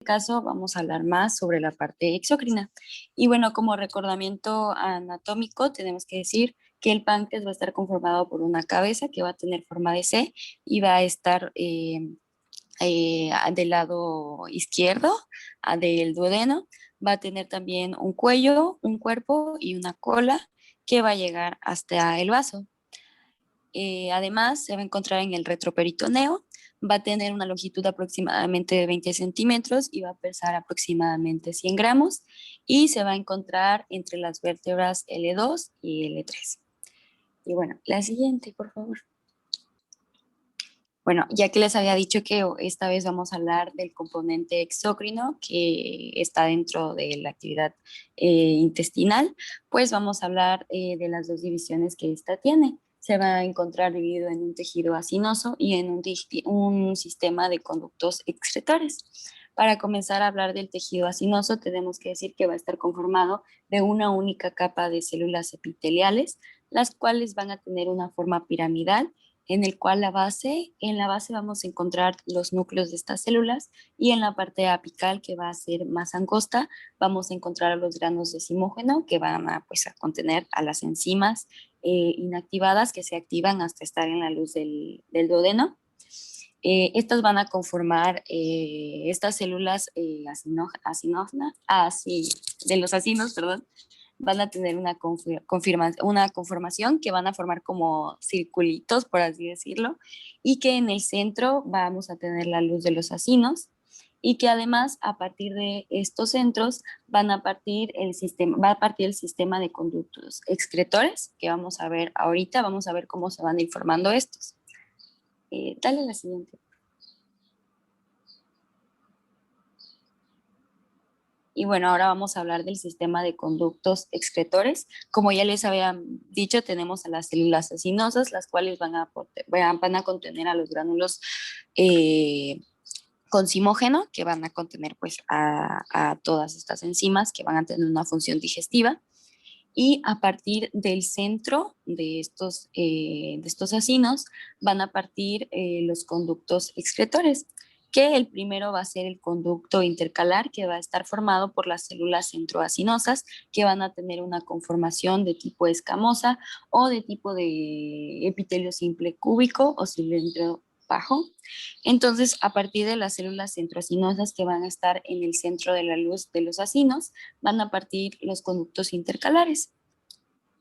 caso vamos a hablar más sobre la parte exócrina. Y bueno, como recordamiento anatómico, tenemos que decir que el páncreas va a estar conformado por una cabeza que va a tener forma de C y va a estar del lado izquierdo del duodeno. Va a tener también un cuello, un cuerpo y una cola que va a llegar hasta el vaso. Además, se va a encontrar en el retroperitoneo, va a tener una longitud aproximadamente de 20 centímetros y va a pesar aproximadamente 100 gramos y se va a encontrar entre las vértebras L2 y L3. Y bueno, la siguiente, por favor. Bueno, ya que les había dicho que esta vez vamos a hablar del componente exócrino que está dentro de la actividad intestinal, pues vamos a hablar de las dos divisiones que esta tiene. Se va a encontrar dividido en un tejido acinoso y en un sistema de conductos excretores. Para comenzar a hablar del tejido acinoso, tenemos que decir que va a estar conformado de una única capa de células epiteliales, las cuales van a tener una forma piramidal en el cual en la base vamos a encontrar los núcleos de estas células y en la parte apical, que va a ser más angosta, vamos a encontrar los granos de zimógeno que van a, pues, a contener a las enzimas inactivadas que se activan hasta estar en la luz del duodeno. Estas van a conformar estas células de los acinos, perdón, van a tener una conformación que van a formar como circulitos, por así decirlo, y que en el centro vamos a tener la luz de los acinos y que además a partir de estos centros va a partir el sistema de conductos excretores que vamos a ver ahorita, vamos a ver cómo se van a ir formando estos. Dale la siguiente. Y bueno, ahora vamos a hablar del sistema de conductos excretores. Como ya les había dicho, tenemos a las células acinosas, las cuales van a contener a los gránulos con zimógeno, que van a contener pues a todas estas enzimas que van a tener una función digestiva. Y a partir del centro de estos acinos van a partir los conductos excretores, que el primero va a ser el conducto intercalar, que va a estar formado por las células centroacinosas, que van a tener una conformación de tipo escamosa o de tipo de epitelio simple cúbico o cilindro bajo. Entonces, a partir de las células centroacinosas que van a estar en el centro de la luz de los acinos, van a partir los conductos intercalares.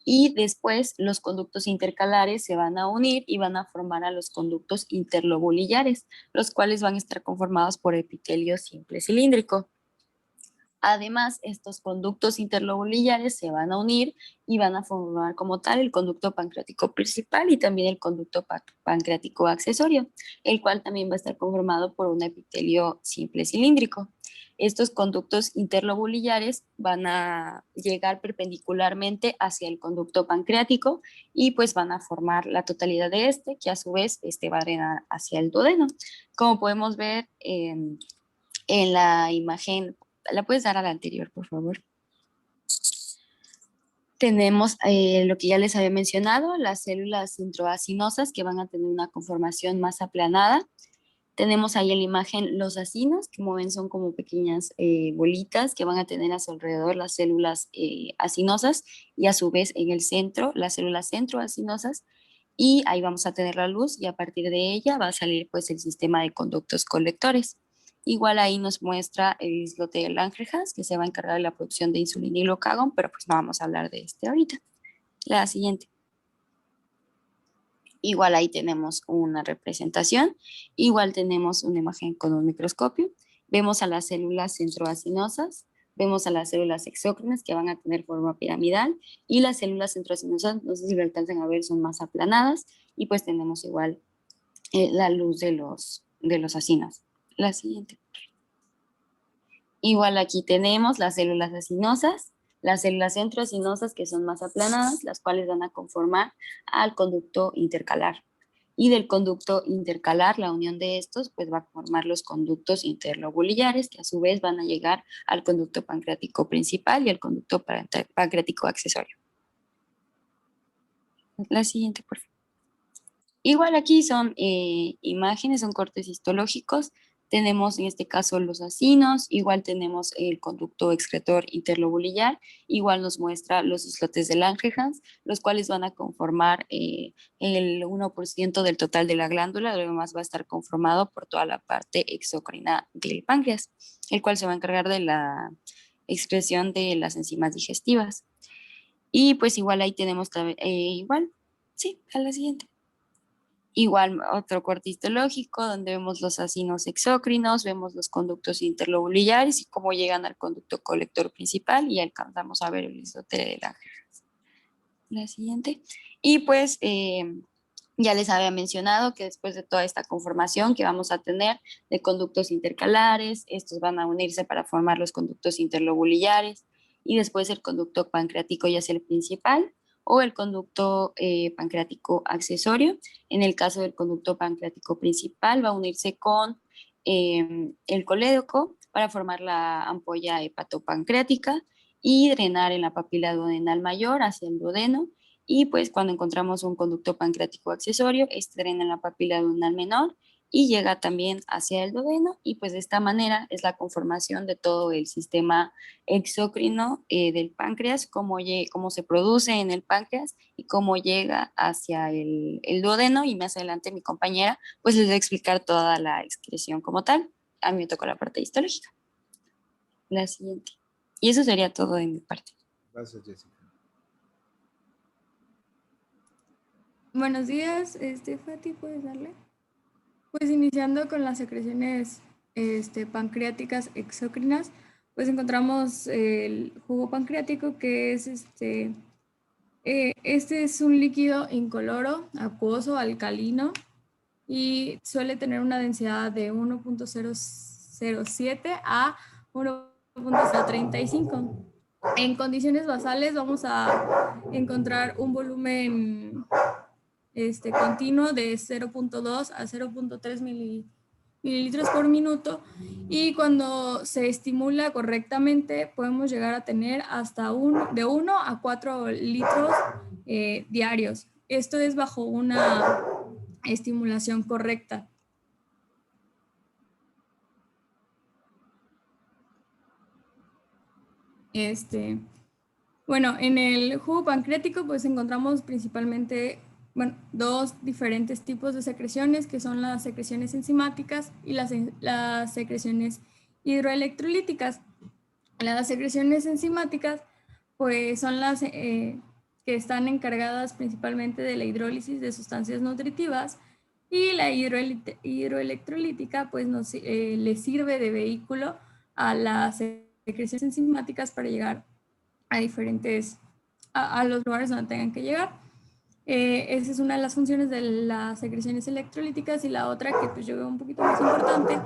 Y después los conductos intercalares se van a unir y van a formar a los conductos interlobulares, los cuales van a estar conformados por epitelio simple cilíndrico. Además, estos conductos interlobulares se van a unir y van a formar como tal el conducto pancreático principal y también el conducto pancreático accesorio, el cual también va a estar conformado por un epitelio simple cilíndrico. Estos conductos interlobulares van a llegar perpendicularmente hacia el conducto pancreático y pues van a formar la totalidad de que a su vez va a drenar hacia el duodeno. Como podemos ver en la imagen, ¿la puedes dar a la anterior, por favor? Tenemos lo que ya les había mencionado, las células introacinosas que van a tener una conformación más aplanada. Tenemos ahí en la imagen los acinos, que como ven son como pequeñas bolitas que van a tener a su alrededor las células acinosas y a su vez en el centro las células centroacinosas, y ahí vamos a tener la luz y a partir de ella va a salir pues el sistema de conductos colectores. Igual ahí nos muestra el islote de Langerhans, que se va a encargar de la producción de insulina y glucagón, pero pues no vamos a hablar de este ahorita. La siguiente. Igual ahí tenemos una representación, igual tenemos una imagen con un microscopio, vemos a las células centroacinosas, vemos a las células exócrinas que van a tener forma piramidal y las células centroacinosas, no sé si lo alcanzan a ver, son más aplanadas y pues tenemos igual la luz de los acinos. La siguiente. Igual aquí tenemos las células acinosas, las células centroacinosas que son más aplanadas, las cuales van a conformar al conducto intercalar. Y del conducto intercalar, la unión de estos, pues va a formar los conductos interlobulares, que a su vez van a llegar al conducto pancreático principal y al conducto pancreático accesorio. La siguiente, por favor. Igual aquí son imágenes, son cortes histológicos. tenemos en este caso los acinos, igual tenemos el conducto excretor interlobulillar, igual nos muestra los islotes de Langerhans, los cuales van a conformar el 1% del total de la glándula, lo demás va a estar conformado por toda la parte exocrina del páncreas, el cual se va a encargar de la excreción de las enzimas digestivas. Y pues igual ahí tenemos igual, sí, a la siguiente. Igual otro corte histológico donde vemos los acinos exócrinos, vemos los conductos interlobulillares y cómo llegan al conducto colector principal y alcanzamos a ver el islote de Langerhans. La siguiente. Y pues ya les había mencionado que después de toda esta conformación que vamos a tener de conductos intercalares, estos van a unirse para formar los conductos interlobulillares y después el conducto pancreático ya sea el principal o el conducto pancreático accesorio. En el caso del conducto pancreático principal va a unirse con el colédoco para formar la ampolla hepatopancreática y drenar en la papila duodenal mayor hacia el duodeno. Y pues cuando encontramos un conducto pancreático accesorio, este drena en la papila duodenal menor y llega también hacia el duodeno y pues de esta manera es la conformación de todo el sistema exócrino del páncreas, cómo se produce en el páncreas y cómo llega hacia el duodeno y más adelante mi compañera pues les va a explicar toda la excreción como tal. A mí me tocó la parte histológica. La siguiente. Y eso sería todo de mi parte. Gracias, Jessica. Buenos días, Fati, ¿puedes darle? Pues iniciando con las secreciones pancreáticas exócrinas, pues encontramos el jugo pancreático, que es este es un líquido incoloro, acuoso, alcalino, y suele tener una densidad de 1.007 a 1.035. En condiciones basales vamos a encontrar un volumen continuo de 0.2 a 0.3 mililitros por minuto, y cuando se estimula correctamente podemos llegar a tener hasta de 1 a 4 litros diarios. Esto es bajo una estimulación correcta. Bueno, en el jugo pancreático pues encontramos principalmente dos diferentes tipos de secreciones, que son las secreciones enzimáticas y las secreciones hidroelectrolíticas. Las secreciones enzimáticas pues son las que están encargadas principalmente de la hidrólisis de sustancias nutritivas, y la hidroelectrolítica pues le sirve de vehículo a las secreciones enzimáticas para llegar a a los lugares donde tengan que llegar. Esa es una de las funciones de las secreciones electrolíticas, y la otra, que pues yo veo un poquito más importante,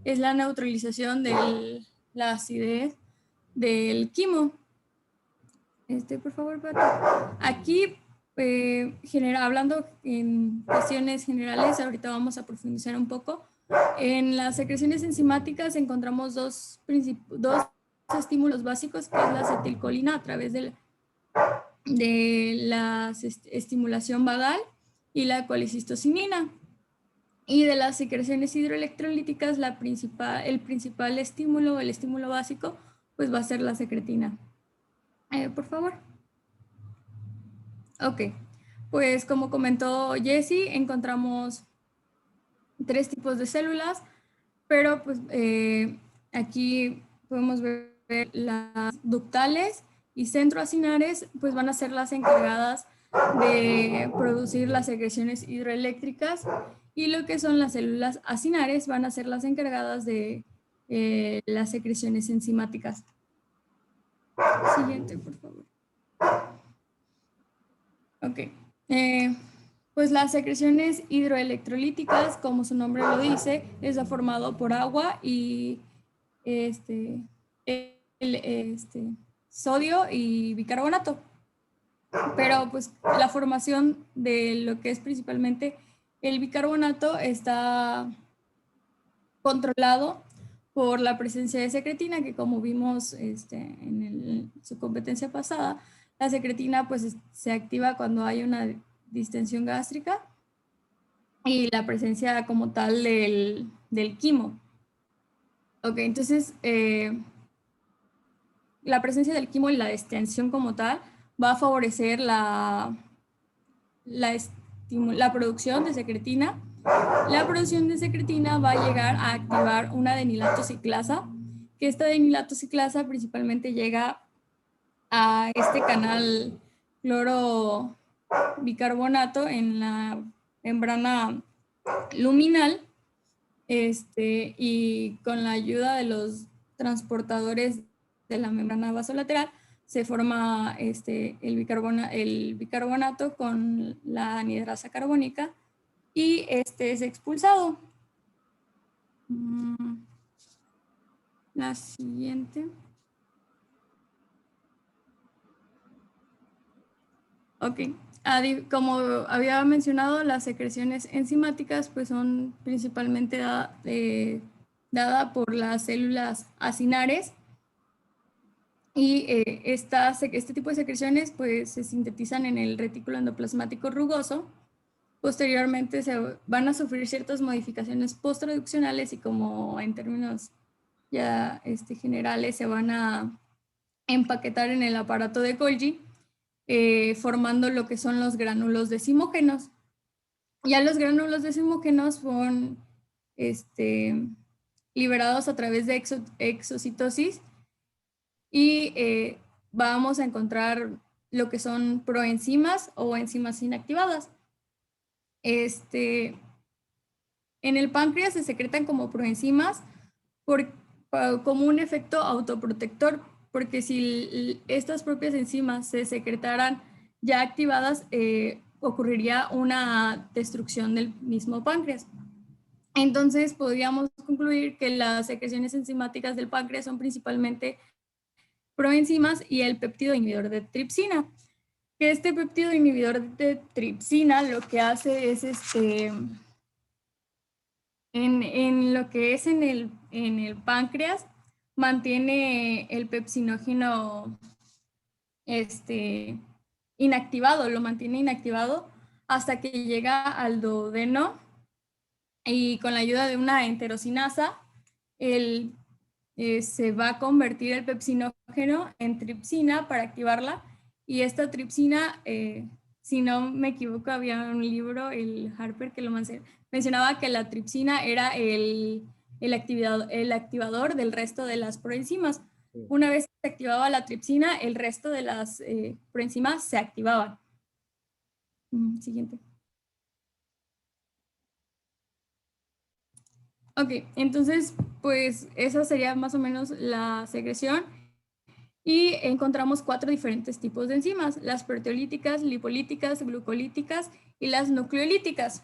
es la neutralización de la acidez del quimo. Por favor, Pato. Aquí, hablando en cuestiones generales, ahorita vamos a profundizar un poco. En las secreciones enzimáticas encontramos dos estímulos básicos, que es la acetilcolina a través de la estimulación vagal y la colicistocinina. Y de las secreciones hidroelectrolíticas, el principal estímulo, el estímulo básico, pues va a ser la secretina. Por favor. Ok, pues como comentó Jessie, encontramos tres tipos de células, pero pues aquí podemos ver las ductales y centroacinares, pues van a ser las encargadas de producir las secreciones hidroeléctricas, y lo que son las células acinares van a ser las encargadas de las secreciones enzimáticas. Siguiente, por favor. Ok. Pues las secreciones hidroelectrolíticas, como su nombre lo dice, está formado por agua y sodio y bicarbonato. Pero pues la formación de lo que es principalmente el bicarbonato está controlado por la presencia de secretina, que como vimos en su competencia pasada, la secretina pues se activa cuando hay una distensión gástrica y la presencia como tal del quimo. Ok, entonces la presencia del quimo y la distensión como tal va a favorecer la producción de secretina. La producción de secretina va a llegar a activar una adenilato ciclasa, que esta adenilato ciclasa principalmente llega a este canal clorobicarbonato en la membrana luminal, y con la ayuda de los transportadores de la membrana vasolateral se forma el bicarbonato con la anidrasa carbónica y este es expulsado. La siguiente. Ok. Como había mencionado, las secreciones enzimáticas pues son principalmente dadas por las células acinares y este tipo de secreciones pues se sintetizan en el retículo endoplasmático rugoso. Posteriormente se van a sufrir ciertas modificaciones posttraduccionales y como en términos ya generales se van a empaquetar en el aparato de Golgi, formando lo que son los gránulos decimógenos. Ya los gránulos decimógenos son liberados a través de exocitosis y vamos a encontrar lo que son proenzimas o enzimas inactivadas. En el páncreas se secretan como proenzimas como un efecto autoprotector, porque si estas propias enzimas se secretaran ya activadas, ocurriría una destrucción del mismo páncreas. Entonces podríamos concluir que las secreciones enzimáticas del páncreas son principalmente proenzimas y el péptido inhibidor de tripsina. Que este péptido inhibidor de tripsina lo que hace es en lo que es en el páncreas, mantiene el pepsinógeno inactivado, lo mantiene inactivado hasta que llega al duodeno y con la ayuda de una enterosinasa, se va a convertir el pepsinógeno en tripsina para activarla y esta tripsina, si no me equivoco, había un libro, el Harper, que lo mencionaba que la tripsina era el activador del resto de las proenzimas. Sí. Una vez que se activaba la tripsina, el resto de las proenzimas se activaban. Siguiente. Ok, entonces, pues esa sería más o menos la secreción. Y encontramos 4 diferentes tipos de enzimas: las proteolíticas, lipolíticas, glucolíticas y las nucleolíticas.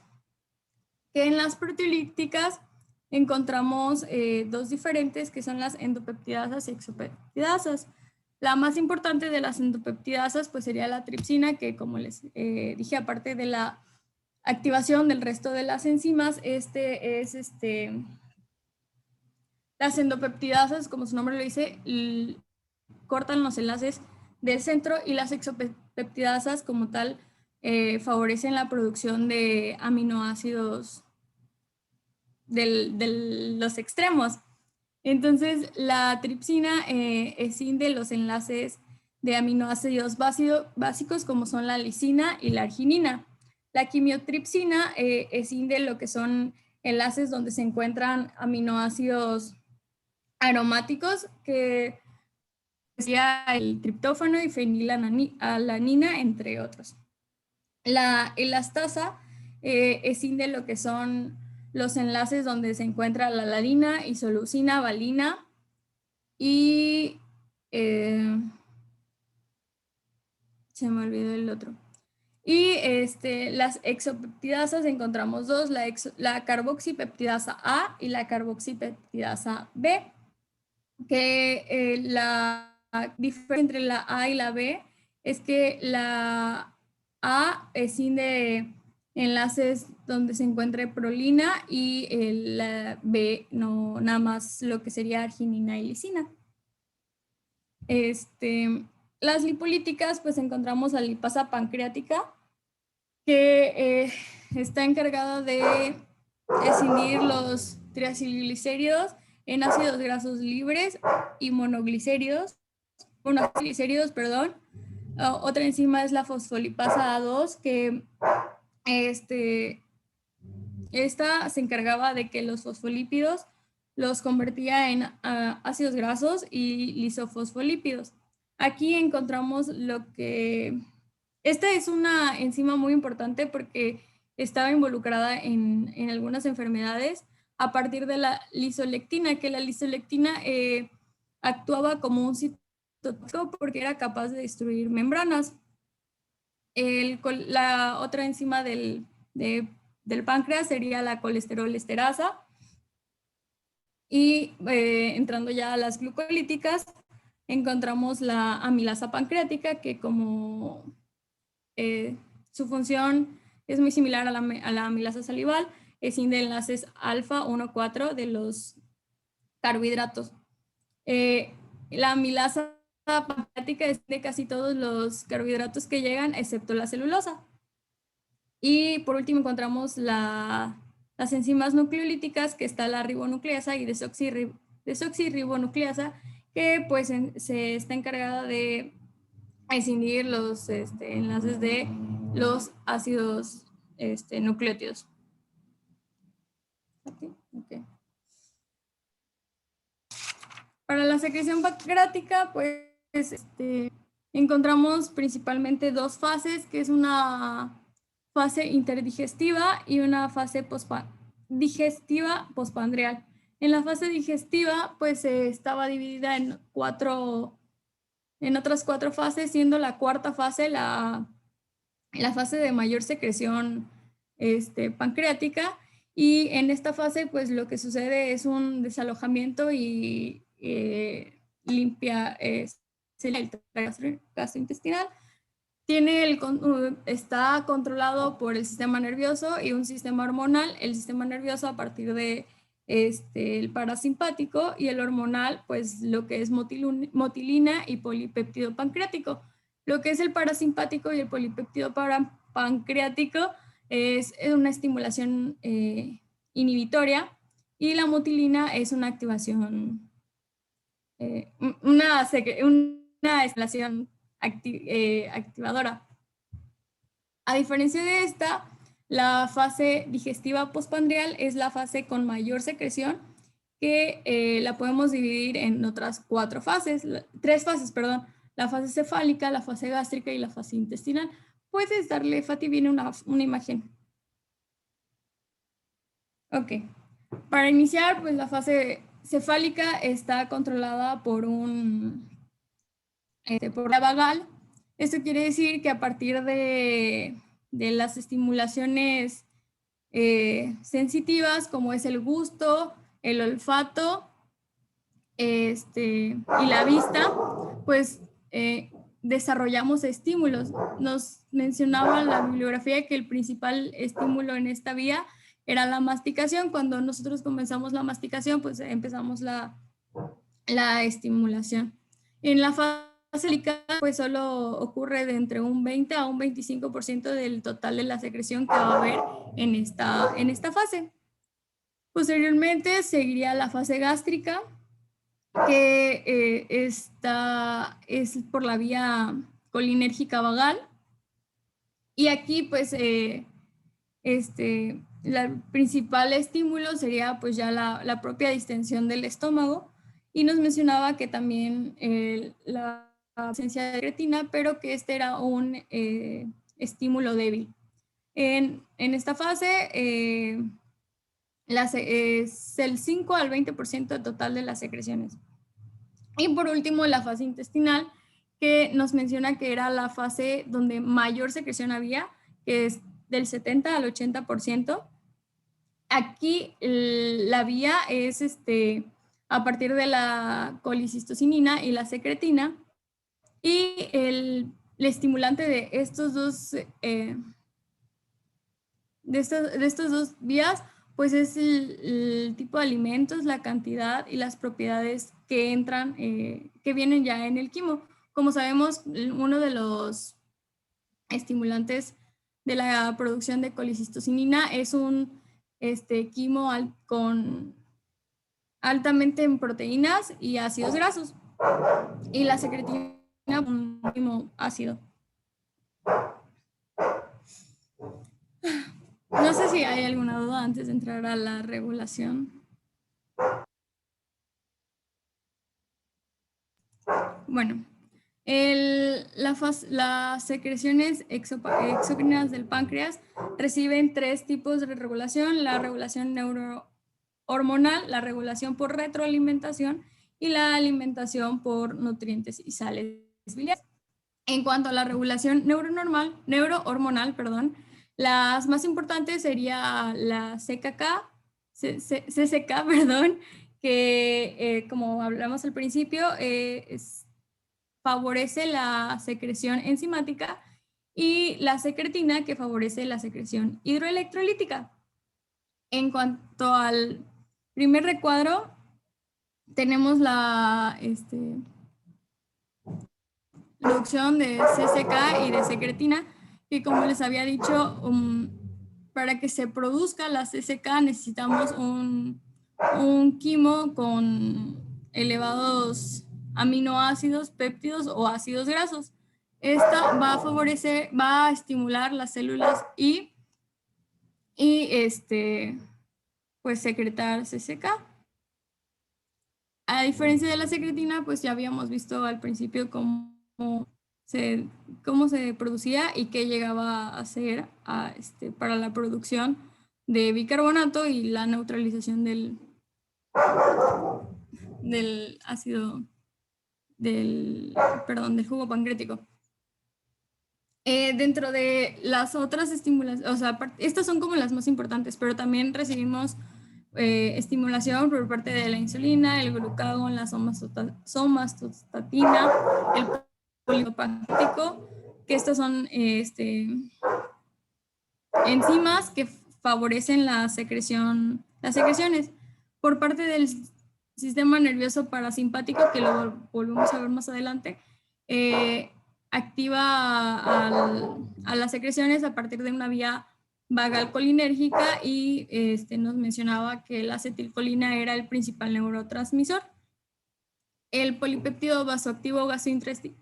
Que en las proteolíticas encontramos 2 diferentes, que son las endopeptidasas y exopeptidasas. La más importante de las endopeptidasas pues sería la tripsina, que como les dije, aparte de la activación del resto de las enzimas, las endopeptidasas, como su nombre lo dice, cortan los enlaces del centro, y las exopeptidasas como tal favorecen la producción de aminoácidos de los extremos. Entonces, la tripsina escinde los enlaces de aminoácidos básicos como son la lisina y la arginina. La quimiotripsina escinde lo que son enlaces donde se encuentran aminoácidos aromáticos, que sería el triptófano y fenilalanina, entre otros. La elastasa escinde lo que son los enlaces donde se encuentra la alanina, isoleucina, valina y se me olvidó el otro. Y las exopeptidasas encontramos 2, la carboxipeptidasa A y la carboxipeptidasa B, que la diferencia entre la A y la B es que la A escinde enlaces donde se encuentra prolina y la B no, nada más lo que sería arginina y lisina. Las lipolíticas, pues encontramos la lipasa pancreática, que está encargada de escindir los triacilglicéridos en ácidos grasos libres y monoglicéridos, perdón. Otra enzima es la fosfolipasa A2, que esta se encargaba de que los fosfolípidos los convertía en ácidos grasos y lisofosfolípidos. Aquí encontramos lo que... Esta es una enzima muy importante porque estaba involucrada en algunas enfermedades a partir de la lisolectina, que la lisolectina actuaba como un citotóxico porque era capaz de destruir membranas. La otra enzima del páncreas sería la colesterol esterasa. Y entrando ya a las glucolíticas, encontramos la amilasa pancreática, que como su función es muy similar a la amilasa salival, escinde enlaces alfa 1,4 de los carbohidratos. La amilasa pancreática escinde casi todos los carbohidratos que llegan, excepto la celulosa. Y por último encontramos las enzimas nucleolíticas, que está la ribonucleasa y desoxirribonucleasa, que pues se está encargada de escindir los enlaces de los ácidos nucleótidos. Okay. Para la secreción pancreática, pues encontramos principalmente dos fases, que es una fase interdigestiva y una fase digestiva postpandreal. En la fase digestiva, pues estaba dividida en otras cuatro fases, siendo la cuarta fase la fase de mayor secreción pancreática. Y en esta fase, pues lo que sucede es un desalojamiento y limpia el gastrointestinal. Está controlado por el sistema nervioso y un sistema hormonal. El sistema nervioso a partir de el parasimpático, y el hormonal, pues lo que es motilina y polipéptido pancreático. Lo que es el parasimpático y el polipéptido pancreático es una estimulación inhibitoria, y la motilina es una activación, una estimulación activadora. A diferencia de esta, la fase digestiva postpandreal es la fase con mayor secreción, que la podemos dividir en otras tres fases, perdón. La fase cefálica, la fase gástrica y la fase intestinal. Puedes darle, Fati, viene una imagen. Ok. Para iniciar, pues la fase cefálica está controlada por la vagal. Esto quiere decir que a partir de las estimulaciones sensitivas, como es el gusto, el olfato y la vista, pues desarrollamos estímulos. Nos mencionaba la bibliografía que el principal estímulo en esta vía era la masticación. Cuando nosotros comenzamos la masticación, pues empezamos la estimulación. En la fase pues solo ocurre de entre un 20 a un 25% del total de la secreción que va a haber en esta fase. Posteriormente seguiría la fase gástrica, que esta es por la vía colinérgica vagal. Y aquí pues el principal estímulo sería pues ya la propia distensión del estómago, y nos mencionaba que también la ausencia de creatina, pero que este era un estímulo débil. En esta fase es el 5 al 20% total de las secreciones. Y por último, la fase intestinal, que nos menciona que era la fase donde mayor secreción había, que es del 70 al 80%. Aquí la vía es a partir de la colicistocinina y la secretina, y el estimulante de estos dos vías, pues es el tipo de alimentos, la cantidad y las propiedades que entran, que vienen ya en el quimo. Como sabemos, uno de los estimulantes de la producción de colicistocinina es un quimo altamente en proteínas y ácidos grasos. Y la secretina, un mínimo ácido. No sé si hay alguna duda antes de entrar a la regulación. Bueno, las secreciones exócrinas del páncreas reciben 3 tipos de regulación: la regulación neurohormonal, la regulación por retroalimentación y la alimentación por nutrientes y sales biliares. En cuanto a la regulación neurohormonal, las más importantes sería la CCK, perdón, que como hablamos al principio, favorece la secreción enzimática, y la secretina, que favorece la secreción hidroelectrolítica. En cuanto al primer recuadro, tenemos la producción de CCK y de secretina, que como les había dicho, para que se produzca la CCK necesitamos un quimo con elevados aminoácidos, péptidos o ácidos grasos. Esta va a estimular las células y pues secretar CCK. A diferencia de la secretina, pues ya habíamos visto al principio cómo se producía y qué llegaba a hacer para la producción de bicarbonato y la neutralización del ácido, del jugo pancreático. Dentro de las otras estimulaciones, o sea, estas son como las más importantes, pero también recibimos estimulación por parte de la insulina, el glucagón, la somatostatina, el polímero pancreático, que estas son enzimas que favorecen las secreciones por parte del sistema nervioso parasimpático, que lo volvemos a ver más adelante. Activa a las secreciones a partir de una vía vagal colinérgica, y nos mencionaba que la acetilcolina era el principal neurotransmisor. El polipéptido vasoactivo gastrointestinal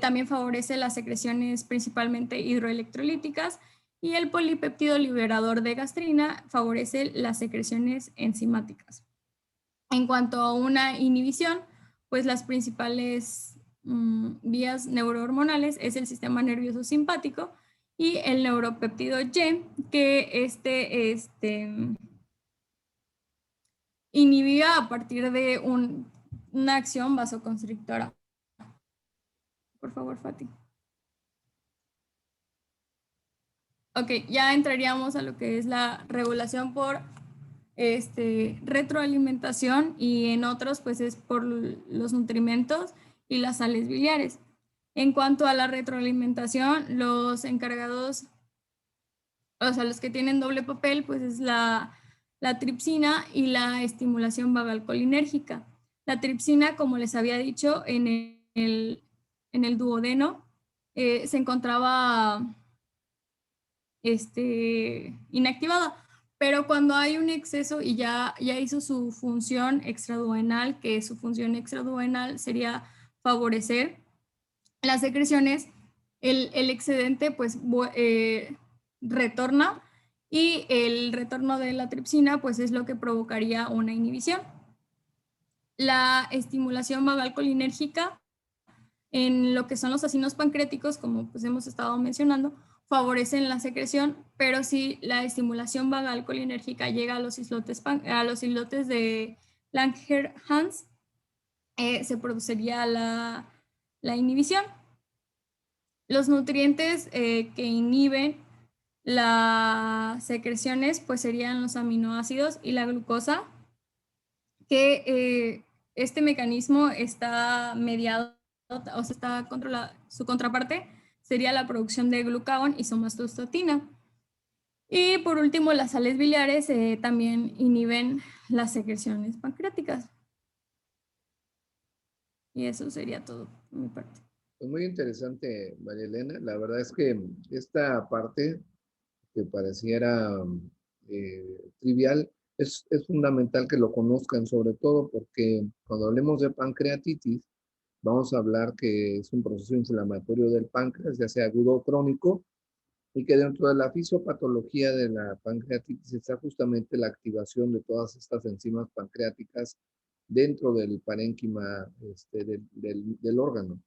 también favorece las secreciones principalmente hidroelectrolíticas, y el polipéptido liberador de gastrina favorece las secreciones enzimáticas. En cuanto a una inhibición, pues las principales vías neurohormonales es el sistema nervioso simpático y el neuropéptido Y, que inhibía a partir de una acción vasoconstrictora. Por favor, Fati. Ok, ya entraríamos a lo que es la regulación por retroalimentación, y en otros pues es por los nutrimentos y las sales biliares. En cuanto a la retroalimentación, los encargados, o sea, los que tienen doble papel, pues es la tripsina y la estimulación vagal colinérgica. La tripsina, como les había dicho, en el duodeno se encontraba inactivada, pero cuando hay un exceso y ya hizo su función extraduodenal, que su función extraduodenal sería favorecer las secreciones, el excedente pues retorna, y el retorno de la tripsina pues es lo que provocaría una inhibición. La estimulación vagal colinérgica en lo que son los acinos pancreáticos, como pues hemos estado mencionando, favorecen la secreción, pero si la estimulación vagal colinérgica llega a los islotes de Langerhans, se produciría la inhibición. Los nutrientes que inhiben las secreciones pues serían los aminoácidos y la glucosa, que este mecanismo está mediado, o sea, está controlado. Su contraparte sería la producción de glucagón y somatostatina. Y por último, las sales biliares también inhiben las secreciones pancreáticas. Y eso sería todo por mi parte. Pues muy interesante, María Elena. La verdad es que esta parte que pareciera trivial, Es fundamental que lo conozcan, sobre todo porque cuando hablemos de pancreatitis, vamos a hablar que es un proceso inflamatorio del páncreas, ya sea agudo o crónico, y que dentro de la fisiopatología de la pancreatitis está justamente la activación de todas estas enzimas pancreáticas dentro del parénquima del órgano.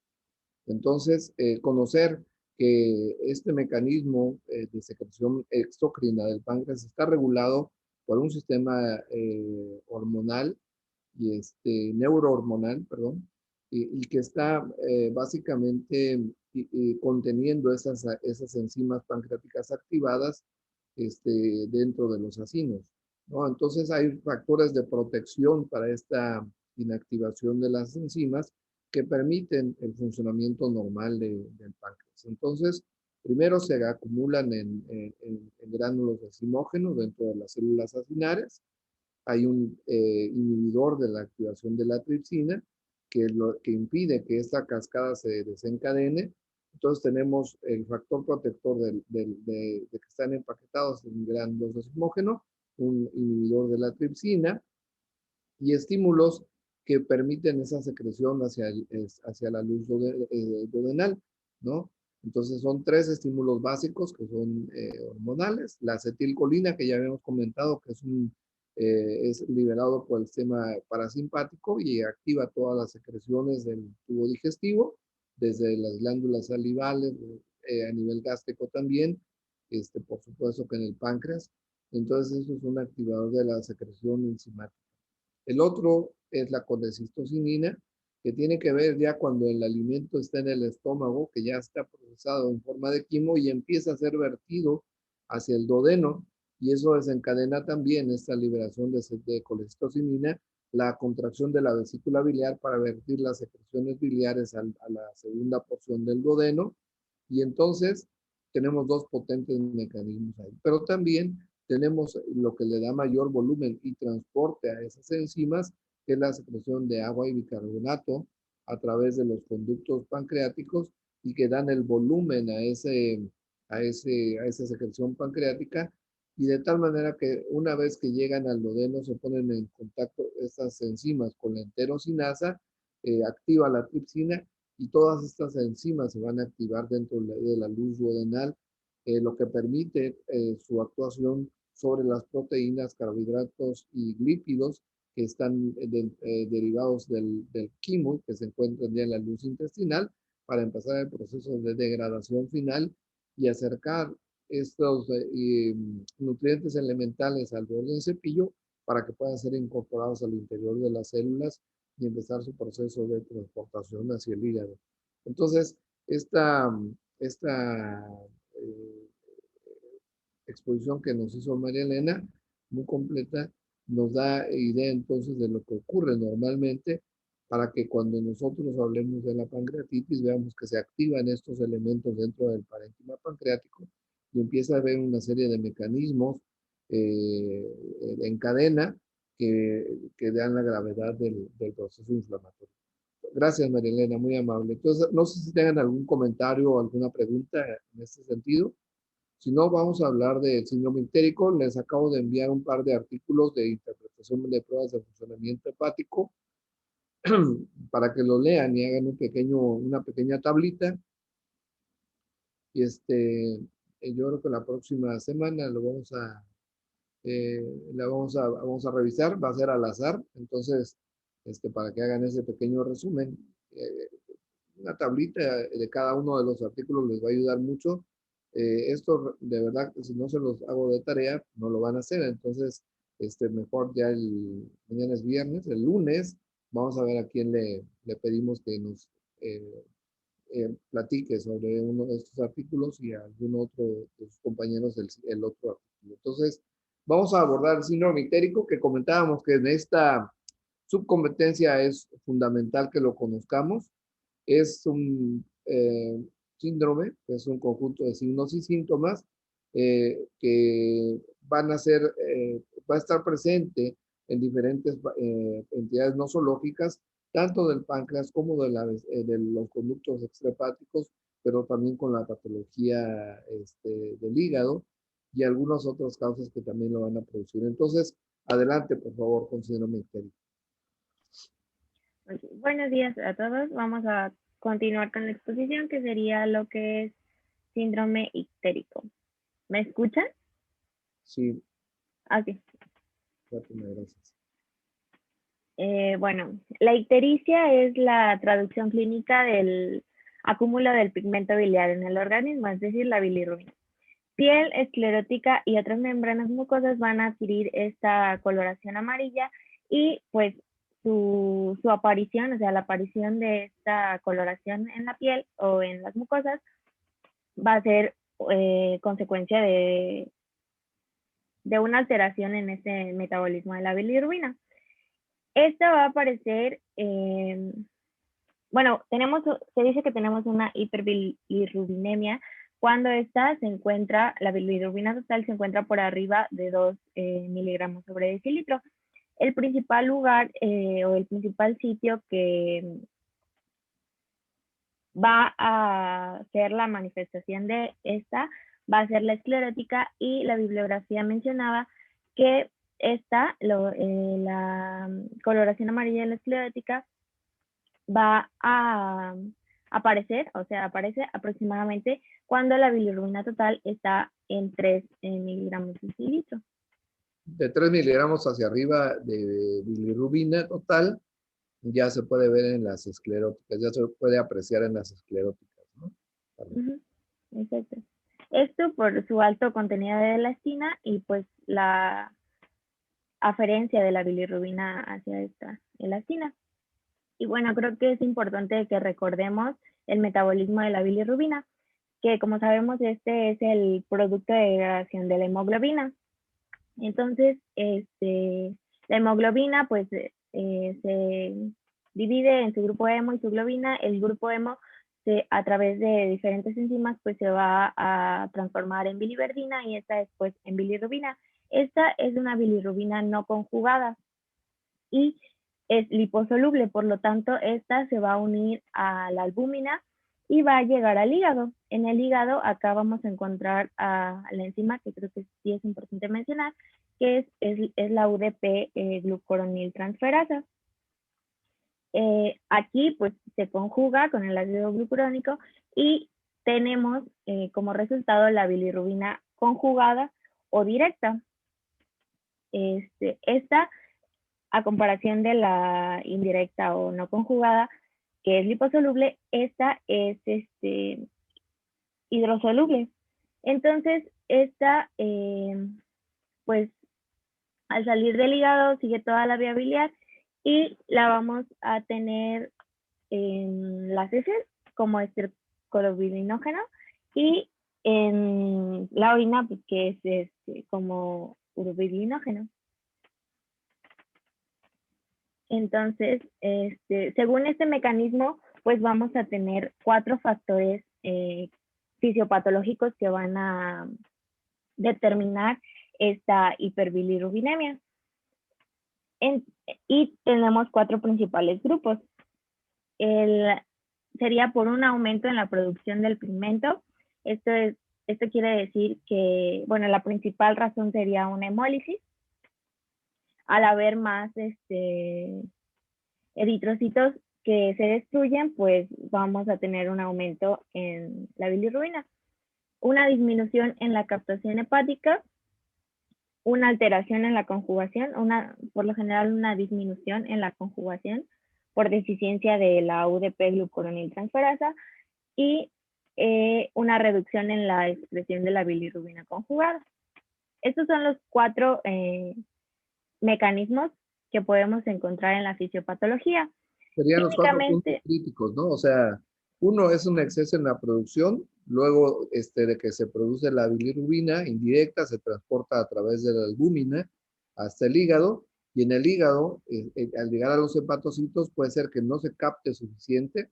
Entonces, conocer que este mecanismo de secreción exócrina del páncreas está regulado por un sistema hormonal y neurohormonal, perdón, y que está básicamente conteniendo esas enzimas pancreáticas activadas dentro de los acinos, ¿no? Entonces hay factores de protección para esta inactivación de las enzimas que permiten el funcionamiento normal del páncreas. Entonces, primero se acumulan en gránulos acimógenos dentro de las células acinares. Hay un inhibidor de la activación de la tripsina que es lo que impide que esta cascada se desencadene. Entonces tenemos el factor protector de que están empaquetados en gránulos de acimógeno, un inhibidor de la tripsina y estímulos que permiten esa secreción hacia la luz duodenal, ¿no? Entonces son tres estímulos básicos que son hormonales. La acetilcolina, que ya habíamos comentado, que es liberado por el sistema parasimpático y activa todas las secreciones del tubo digestivo, desde las glándulas salivales, a nivel gástrico también, por supuesto que en el páncreas. Entonces eso es un activador de la secreción enzimática. El otro es la colecistocinina, que tiene que ver ya cuando el alimento está en el estómago, que ya está procesado en forma de quimo y empieza a ser vertido hacia el duodeno, y eso desencadena también esta liberación de colecistocinina, la contracción de la vesícula biliar para vertir las secreciones biliares a la segunda porción del duodeno, y entonces tenemos dos potentes mecanismos ahí. Pero también tenemos lo que le da mayor volumen y transporte a esas enzimas, que es la secreción de agua y bicarbonato a través de los conductos pancreáticos y que dan el volumen a esa secreción pancreática, y de tal manera que una vez que llegan al duodeno se ponen en contacto estas enzimas con la enterosinasa, activa la tripsina y todas estas enzimas se van a activar dentro de la luz duodenal, lo que permite su actuación sobre las proteínas, carbohidratos y lípidos que están derivados del quimo, que se encuentran ya en la luz intestinal, para empezar el proceso de degradación final y acercar estos nutrientes elementales al borde del cepillo para que puedan ser incorporados al interior de las células y empezar su proceso de transportación hacia el hígado. Entonces, esta eh, exposición que nos hizo María Elena, muy completa, nos da idea entonces de lo que ocurre normalmente para que cuando nosotros hablemos de la pancreatitis veamos que se activan estos elementos dentro del parénquima pancreático y empieza a haber una serie de mecanismos en cadena que dan la gravedad del proceso inflamatorio. Gracias, María Elena, muy amable. Entonces, no sé si tengan algún comentario o alguna pregunta en este sentido. Si no, vamos a hablar del síndrome ictérico. Les acabo de enviar un par de artículos de interpretación de pruebas de funcionamiento hepático para que lo lean y hagan una pequeña tablita. Y yo creo que la próxima semana vamos a revisar, va a ser al azar. Entonces, para que hagan ese pequeño resumen, una tablita de cada uno de los artículos les va a ayudar mucho. Esto de verdad que si no se los hago de tarea, no lo van a hacer. Entonces, mejor ya mañana es viernes, el lunes, vamos a ver a quién le pedimos que nos platique sobre uno de estos artículos y a algún otro de sus compañeros el otro artículo. Entonces, vamos a abordar el síndrome ictérico, que comentábamos que en esta subcompetencia es fundamental que lo conozcamos. Es un síndrome, es un conjunto de signos y síntomas que va a estar presente en diferentes entidades nosológicas, tanto del páncreas como de los conductos extrahepáticos, pero también con la patología del hígado y algunas otras causas que también lo van a producir. Entonces, Adelante, por favor, con síndrome ictérico. Ok, buenos días a todos. Vamos a continuar con la exposición, que sería lo que es síndrome ictérico. ¿Me escuchan? Sí, Ok. Fátima, gracias. Bueno, la ictericia es la traducción clínica del acúmulo del pigmento biliar en el organismo, es decir, la bilirrubina. Piel esclerótica y otras membranas mucosas van a adquirir esta coloración amarilla y pues su aparición, o sea, la aparición de esta coloración en la piel o en las mucosas va a ser consecuencia de una alteración en ese metabolismo de la bilirrubina. Esta va a aparecer, bueno, se dice que tenemos una hiperbilirrubinemia cuando esta se encuentra, la bilirrubina total se encuentra por arriba de 2 miligramos sobre decilitro. El principal lugar o el principal sitio que va a ser la manifestación de esta va a ser la esclerótica, y la bibliografía mencionaba que la coloración amarilla de la esclerótica va a aparecer, o sea, aparece aproximadamente cuando la bilirrubina total está en 3 miligramos de decilitro. De 3 miligramos hacia arriba de bilirrubina total, ya se puede ver en las escleróticas, ya se puede apreciar en las escleróticas, ¿no? Exacto. Esto por su alto contenido de elastina y pues la aferencia de la bilirrubina hacia esta elastina. Y bueno, creo que es importante que recordemos el metabolismo de la bilirrubina, que como sabemos este es el producto de degradación de la hemoglobina. Entonces, la hemoglobina pues se divide en su grupo hemo y su globina. El grupo hemo a través de diferentes enzimas pues se va a transformar en biliverdina y esta después en bilirrubina. Esta es una bilirrubina no conjugada y es liposoluble, por lo tanto esta se va a unir a la albúmina y va a llegar al hígado. En el hígado acá vamos a encontrar a la enzima que creo que sí es importante mencionar, que es la UDP glucuroniltransferasa. Aquí pues se conjuga con el ácido glucurónico y tenemos como resultado la bilirrubina conjugada o directa. Esta, a comparación de la indirecta o no conjugada, que es liposoluble, esta es hidrosoluble. Entonces, esta, pues, al salir del hígado sigue toda la vía biliar y la vamos a tener en las heces como estercobilinógeno y en la orina, pues, que es como urobilinógeno. Entonces, según este mecanismo, pues vamos a tener 4 factores fisiopatológicos que van a determinar esta hiperbilirrubinemia. Y tenemos 4 principales grupos. Sería por un aumento en la producción del pigmento. Esto quiere decir que, bueno, la principal razón sería una hemólisis. Al haber más eritrocitos que se destruyen, pues vamos a tener un aumento en la bilirrubina. Una disminución en la captación hepática, una alteración en la conjugación, por lo general una disminución en la conjugación por deficiencia de la UDP glucuroniltransferasa y una reducción en la expresión de la bilirrubina conjugada. Estos son los 4 mecanismos que podemos encontrar en la fisiopatología. Serían los 4 puntos críticos, ¿no? O sea, uno es un exceso en la producción, luego de que se produce la bilirrubina indirecta, se transporta a través de la albúmina hasta el hígado, y en el hígado, al llegar a los hepatocitos, puede ser que no se capte suficiente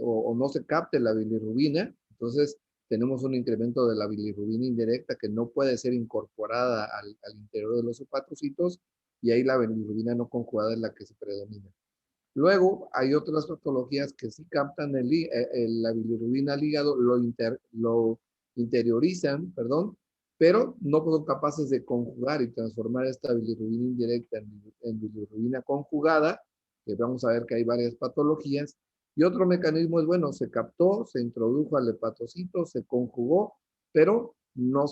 o no se capte la bilirrubina, entonces tenemos un incremento de la bilirrubina indirecta que no puede ser incorporada al interior de los hepatocitos, y ahí la bilirrubina no conjugada es la que se predomina. Luego hay otras patologías que sí captan la bilirrubina al hígado, lo interiorizan, perdón, pero no son capaces de conjugar y transformar esta bilirrubina indirecta en bilirrubina conjugada, que vamos a ver que hay varias patologías. Y otro mecanismo es, bueno, se captó, se introdujo al hepatocito, se conjugó, pero no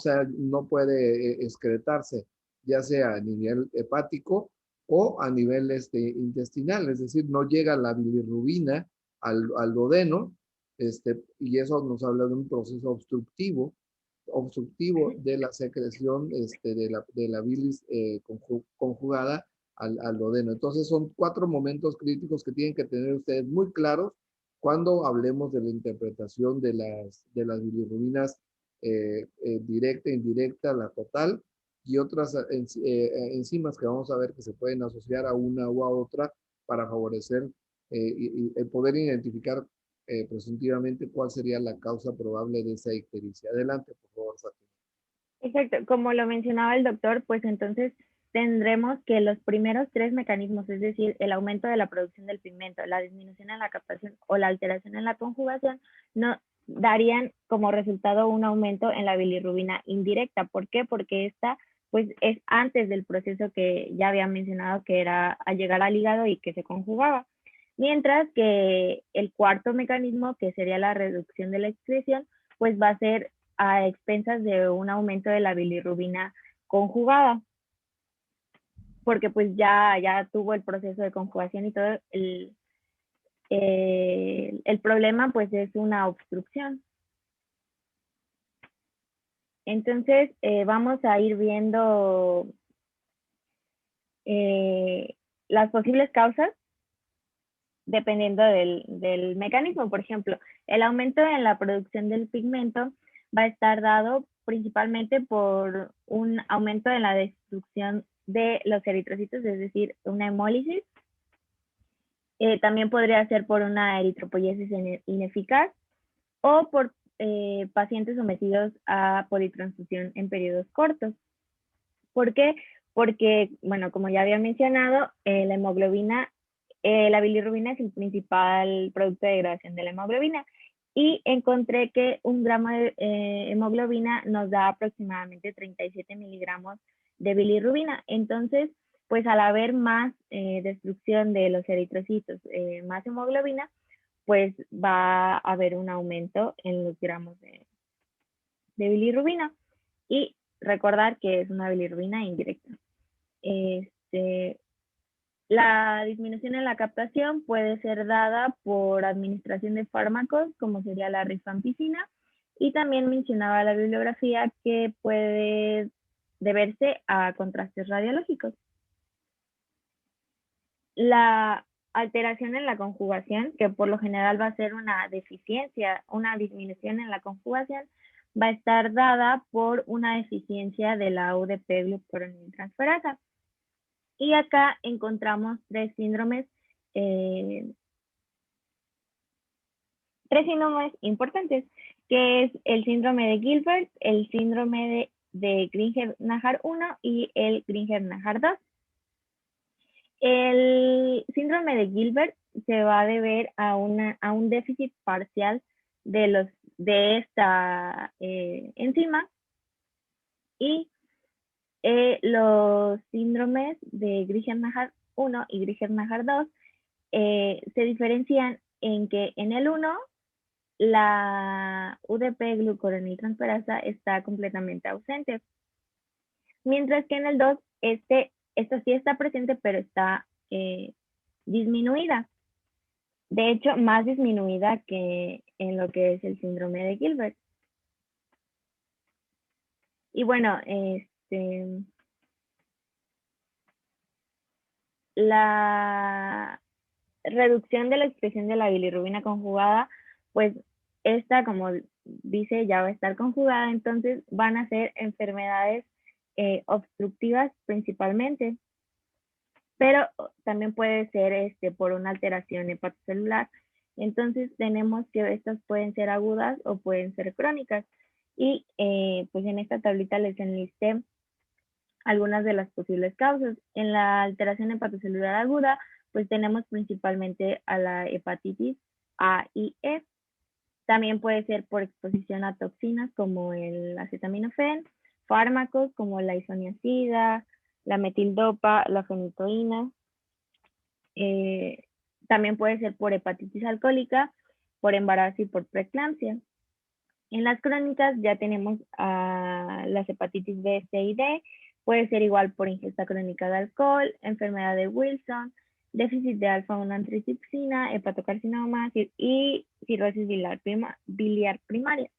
puede excretarse, ya sea a nivel hepático o a nivel intestinal, es decir, no llega la bilirrubina al duodeno, y eso nos habla de un proceso obstructivo de la secreción de la bilis conjugada al duodeno. Entonces son 4 momentos críticos que tienen que tener ustedes muy claros cuando hablemos de la interpretación de las bilirrubinas directa, indirecta, la total, y otras enzimas que vamos a ver que se pueden asociar a una u a otra para favorecer y poder identificar presuntivamente cuál sería la causa probable de esa ictericia. Adelante, por favor, Fátima. Exacto, como lo mencionaba el doctor, pues entonces tendremos que los primeros 3 mecanismos, es decir, el aumento de la producción del pigmento, la disminución en la captación o la alteración en la conjugación, no darían como resultado un aumento en la bilirrubina indirecta. ¿Por qué? Porque esta pues es antes del proceso que ya había mencionado, que era al llegar al hígado y que se conjugaba. Mientras que el cuarto mecanismo, que sería la reducción de la excreción, pues va a ser a expensas de un aumento de la bilirrubina conjugada, porque pues ya tuvo el proceso de conjugación y todo. El problema pues es una obstrucción. Entonces vamos a ir viendo las posibles causas dependiendo del mecanismo. Por ejemplo, el aumento en la producción del pigmento va a estar dado principalmente por un aumento en la destrucción de los eritrocitos, es decir, una hemólisis. También podría ser por una eritropoyesis ineficaz o por pacientes sometidos a politransfusión en periodos cortos. ¿Por qué? Porque, bueno, como ya había mencionado, la hemoglobina, la bilirrubina es el principal producto de degradación de la hemoglobina, y encontré que 1 gramo de hemoglobina nos da aproximadamente 37 miligramos de bilirrubina. Entonces, pues al haber más destrucción de los eritrocitos, más hemoglobina, pues va a haber un aumento en los gramos de bilirrubina. Y recordar que es una bilirrubina indirecta. La disminución en la captación puede ser dada por administración de fármacos, como sería la rifampicina, y también mencionaba la bibliografía que puede deberse a contrastes radiológicos. La alteración en la conjugación, que por lo general va a ser una deficiencia, una disminución en la conjugación, va a estar dada por una deficiencia de la UDP-glucoroniltransferasa. Y acá encontramos 3 síndromes importantes, que es el síndrome de Gilbert, el síndrome de Gringer-Najar 1 y el Gringer-Najar 2. El síndrome de Gilbert se va a deber a un déficit parcial de esta enzima, y los síndromes de Gringer-Najar 1 y Gringer-Najar 2 se diferencian en que en el 1 la UDP-glucoroniltransferasa está completamente ausente, mientras que en el 2 esta sí está presente, pero está disminuida. De hecho, más disminuida que en lo que es el síndrome de Gilbert. Y bueno, la reducción de la expresión de la bilirrubina conjugada, pues esta, como dice, ya va a estar conjugada, entonces van a ser enfermedades obstructivas principalmente, pero también puede ser por una alteración hepatocelular. Entonces tenemos que estas pueden ser agudas o pueden ser crónicas. Y pues en esta tablita les enlisté algunas de las posibles causas. En la alteración hepatocelular aguda, pues tenemos principalmente a la hepatitis A y E. También puede ser por exposición a toxinas como el acetaminofén, fármacos como la isoniazida, la metildopa, la fenitoína. También puede ser por hepatitis alcohólica, por embarazo y por preeclampsia. En las crónicas ya tenemos las hepatitis B, C y D. Puede ser igual por ingesta crónica de alcohol, enfermedad de Wilson, déficit de alfa-1 antitripsina, hepatocarcinoma y cirrosis biliar primaria.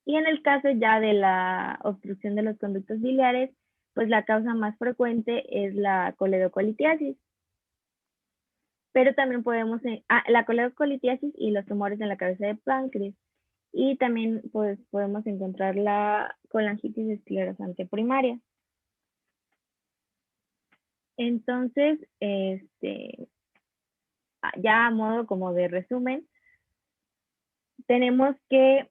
Y en el caso ya de la obstrucción de los conductos biliares, pues la causa más frecuente es la coledocolitiasis. Pero también podemos, la coledocolitiasis y los tumores en la cabeza de páncreas. Y también pues, podemos encontrar la colangitis esclerosante primaria. Entonces, ya a modo como de resumen, tenemos que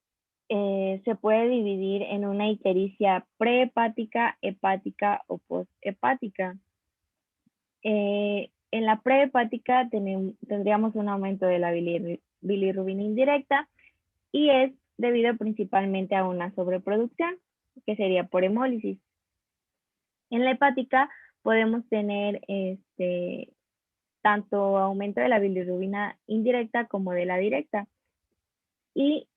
se puede dividir en una ictericia prehepática, hepática o posthepática. En la prehepática tendríamos un aumento de la bilirrubina indirecta y es debido principalmente a una sobreproducción, que sería por hemólisis. En la hepática podemos tener tanto aumento de la bilirrubina indirecta como de la directa. Y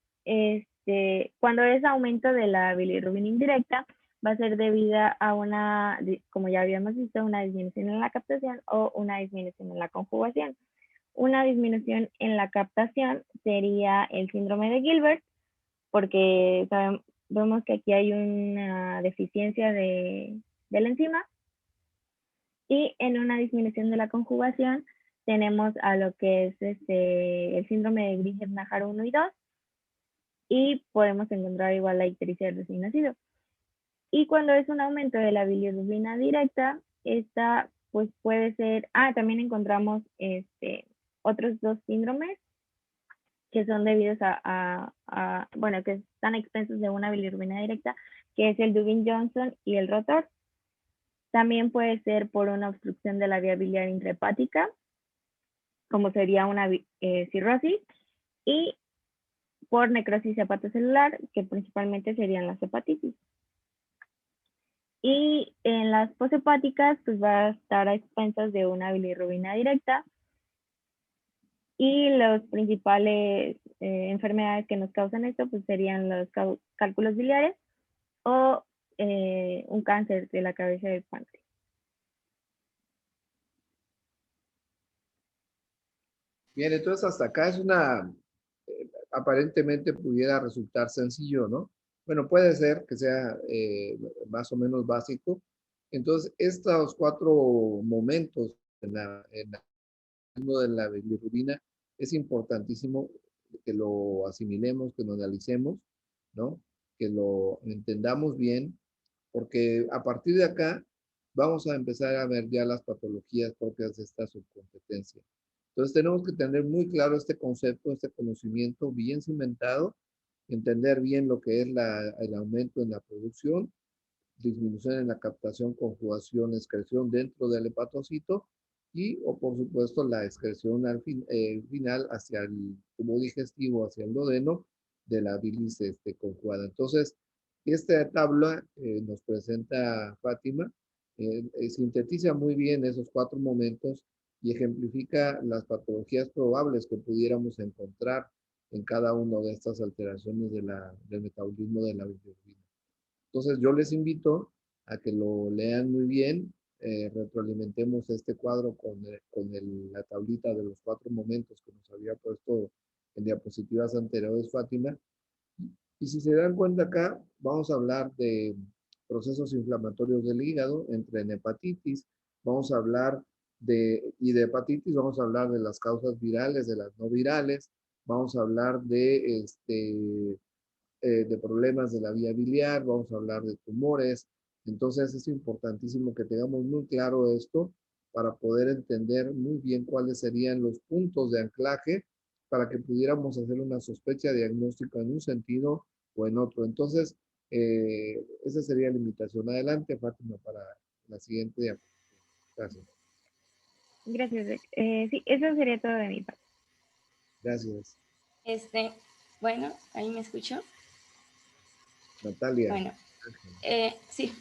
cuando es aumento de la bilirrubina indirecta, va a ser debida a una, como ya habíamos visto, una disminución en la captación o una disminución en la conjugación. Una disminución en la captación sería el síndrome de Gilbert, porque vemos que aquí hay una deficiencia de la enzima. Y en una disminución de la conjugación tenemos a lo que es el síndrome de Gringer-Najar 1 y 2. Y podemos encontrar igual la ictericia del recién nacido. Y cuando es un aumento de la bilirrubina directa, esta pues puede ser, también encontramos otros dos síndromes que son debidos bueno, que están expensos de una bilirrubina directa, que es el Dubin-Johnson y el rotor. También puede ser por una obstrucción de la vía biliar intrahepática, como sería una cirrosis, y por necrosis hepatocelular, que principalmente serían las hepatitis. Y en las poshepáticas, pues va a estar a expensas de una bilirrubina directa. Y las principales enfermedades que nos causan esto, pues serían los cálculos biliares o un cáncer de la cabeza del páncreas. Bien, entonces hasta acá es aparentemente pudiera resultar sencillo, ¿no? Bueno, puede ser que sea más o menos básico. Entonces, estos 4 momentos en de la bilirrubina es importantísimo que lo asimilemos, que lo analicemos, ¿no? Que lo entendamos bien, porque a partir de acá vamos a empezar a ver ya las patologías propias de esta subcompetencia. Entonces tenemos que tener muy claro este concepto, este conocimiento bien cimentado, entender bien lo que es el aumento en la producción, disminución en la captación, conjugación, excreción dentro del hepatocito o por supuesto la excreción final hacia el tubo digestivo, hacia el duodeno de la bilis conjugada. Entonces, esta tabla nos presenta Fátima, sintetiza muy bien esos 4 momentos y ejemplifica las patologías probables que pudiéramos encontrar en cada una de estas alteraciones del metabolismo de la bilirrubina. Entonces yo les invito a que lo lean muy bien, retroalimentemos este cuadro con la tablita de los 4 momentos que nos había puesto en diapositivas anteriores Fátima. Y si se dan cuenta acá, vamos a hablar de procesos inflamatorios del hígado, entre en hepatitis, vamos a hablar y de hepatitis vamos a hablar de las causas virales, de las no virales, vamos a hablar de problemas de la vía biliar, vamos a hablar de tumores. Entonces es importantísimo que tengamos muy claro esto para poder entender muy bien cuáles serían los puntos de anclaje para que pudiéramos hacer una sospecha diagnóstica en un sentido o en otro. Entonces, esa sería la invitación. Adelante, Fátima, para la siguiente diapositiva. Gracias. Gracias. Sí, eso sería todo de mi parte. Gracias. Bueno, ahí me escucho. Natalia. Bueno, Sí.